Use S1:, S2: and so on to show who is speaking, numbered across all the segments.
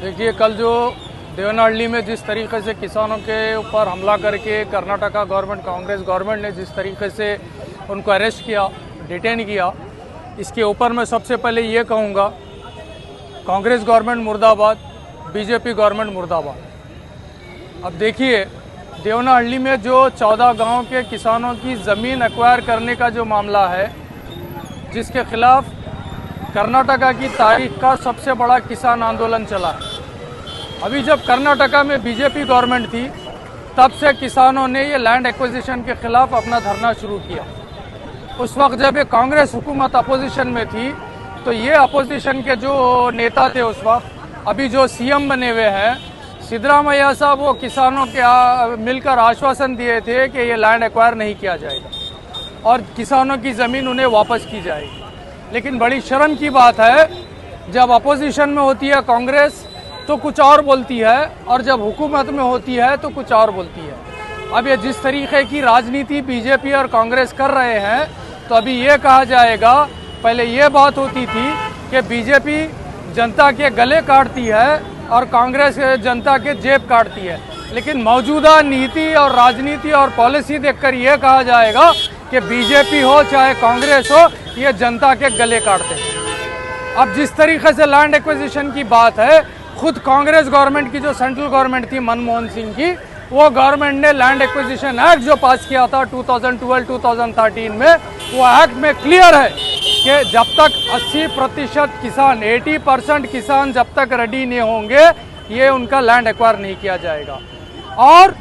S1: देखिए, कल जो देवनाहल्ली में जिस तरीके से किसानों के ऊपर हमला करके कर्नाटका गवर्नमेंट, कांग्रेस गवर्नमेंट ने जिस तरीके से उनको अरेस्ट किया, डिटेन किया, इसके ऊपर मैं सबसे पहले ये कहूँगा, कांग्रेस गवर्नमेंट मुर्दाबाद, बीजेपी गवर्नमेंट मुर्दाबाद। अब देखिए, देवनाहल्ली में जो 14 गांव के किसानों की ज़मीन एक्वायर करने का जो मामला है, जिसके खिलाफ कर्नाटका की तारीख का सबसे बड़ा किसान आंदोलन चला है। अभी जब कर्नाटका में बीजेपी गवर्नमेंट थी, तब से किसानों ने ये लैंड एक्विजिशन के खिलाफ अपना धरना शुरू किया। उस वक्त जब ये कांग्रेस हुकूमत अपोजिशन में थी, तो ये अपोजिशन के जो नेता थे उस वक्त, अभी जो सीएम बने हुए हैं सिद्धरामैया साहब, वो किसानों के मिलकर आश्वासन दिए थे कि ये लैंड एक्वायर नहीं किया जाएगा और किसानों की ज़मीन उन्हें वापस की जाएगी। लेकिन बड़ी शर्म की बात है, जब अपोजिशन में होती है कांग्रेस तो कुछ और बोलती है, और जब हुकूमत में होती है तो कुछ और बोलती है। अब ये जिस तरीके की राजनीति बीजेपी और कांग्रेस कर रहे हैं, तो अभी ये कहा जाएगा, पहले ये बात होती थी कि बीजेपी जनता के गले काटती है और कांग्रेस जनता के जेब काटती है। लेकिन मौजूदा नीति और राजनीति और पॉलिसी देखकर ये कहा जाएगा कि बीजेपी हो चाहे कांग्रेस हो, ये जनता के गले काटते हैं। अब जिस तरीके से लैंड एक्विजिशन की बात है, खुद कांग्रेस गवर्नमेंट की जो सेंट्रल गवर्नमेंट थी मनमोहन सिंह की, वो गवर्नमेंट ने लैंड एक्विजिशन एक्ट जो पास किया था 2012-2013 में, वो एक्ट में क्लियर है कि जब तक 80% किसान, 80% किसान जब तक रेडी नहीं होंगे, ये उनका लैंड एक्वायर नहीं किया जाएगा। और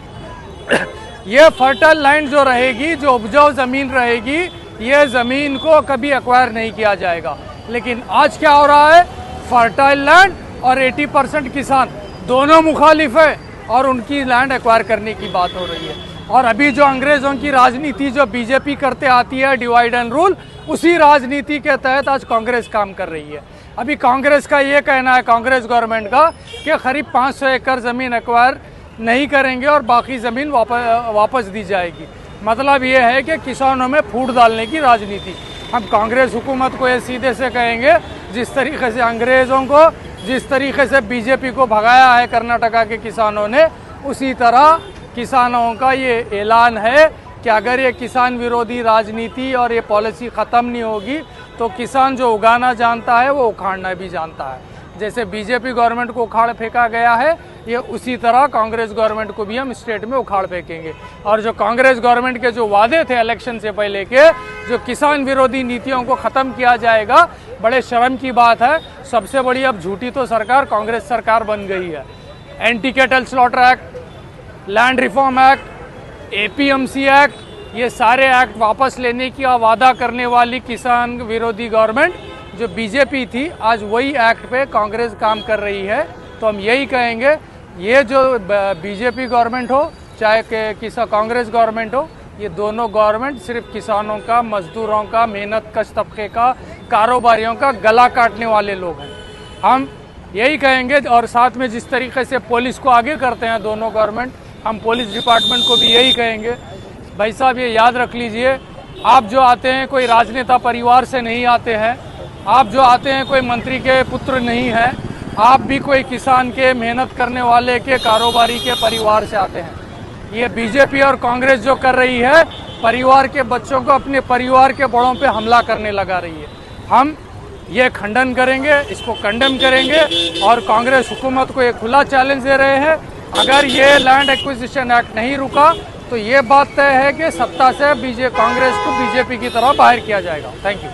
S1: ये फर्टाइल लैंड जो रहेगी, जो उपजाऊ ज़मीन रहेगी, ये ज़मीन को कभी एक्वायर नहीं किया जाएगा। लेकिन आज क्या हो रहा है, फर्टाइल लैंड और 80% किसान दोनों मुखालिफ है और उनकी लैंड एक्वायर करने की बात हो रही है। और अभी जो अंग्रेज़ों की राजनीति जो बीजेपी करते आती है, डिवाइड एंड रूल, उसी राजनीति के तहत आज कांग्रेस काम कर रही है। अभी कांग्रेस का ये कहना है, कांग्रेस गवर्नमेंट का, कि करीब 500 एकड़ ज़मीन एक्वायर नहीं करेंगे और बाकी ज़मीन वापस दी जाएगी। मतलब ये है कि किसानों में फूट डालने की राजनीति। हम कांग्रेस हुकूमत को ये सीधे से कहेंगे, जिस तरीके से अंग्रेज़ों को, जिस तरीके से बीजेपी को भगाया है कर्नाटका के किसानों ने, उसी तरह किसानों का ये ऐलान है कि अगर ये किसान विरोधी राजनीति और ये पॉलिसी ख़त्म नहीं होगी, तो किसान जो उगाना जानता है वो उखाड़ना भी जानता है। जैसे बीजेपी गवर्नमेंट को उखाड़ फेंका गया है, ये उसी तरह कांग्रेस गवर्नमेंट को भी हम स्टेट में उखाड़ फेंकेंगे। और जो कांग्रेस गवर्नमेंट के जो वादे थे इलेक्शन से पहले के, जो किसान विरोधी नीतियों को ख़त्म किया जाएगा, बड़े शर्म की बात है। सबसे बड़ी अब झूठी तो सरकार कांग्रेस सरकार बन गई है। Anti cattle slaughter act, land reform act, APMC act, ये सारे एक्ट वापस लेने की वादा करने वाली किसान विरोधी गवर्नमेंट जो बीजेपी थी, आज वही एक्ट पे कांग्रेस काम कर रही है। तो हम यही कहेंगे, ये जो बीजेपी गवर्नमेंट हो चाहे कांग्रेस गवर्नमेंट हो, ये दोनों गवर्नमेंट सिर्फ किसानों का, मजदूरों का, मेहनत कश तबके का, कारोबारियों का गला काटने वाले लोग हैं। हम यही कहेंगे, और साथ में जिस तरीके से पुलिस को आगे करते हैं दोनों गवर्नमेंट, हम पुलिस डिपार्टमेंट को भी यही कहेंगे, भाई साहब ये याद रख लीजिए, आप जो आते हैं कोई राजनेता परिवार से नहीं आते हैं, आप जो आते हैं कोई मंत्री के पुत्र नहीं हैं, आप भी कोई किसान के, मेहनत करने वाले के, कारोबारी के परिवार से आते हैं। ये बीजेपी और कांग्रेस जो कर रही है, परिवार के बच्चों को अपने परिवार के बड़ों पे हमला करने लगा रही है। हम ये खंडन करेंगे, इसको कंडेम करेंगे, और कांग्रेस हुकूमत को एक खुला चैलेंज दे रहे हैं, अगर ये लैंड एक्विजिशन एक्ट नहीं रुका तो ये बात तय है कि सत्ता से कांग्रेस को बीजेपी की तरह बाहर किया जाएगा। Thank you.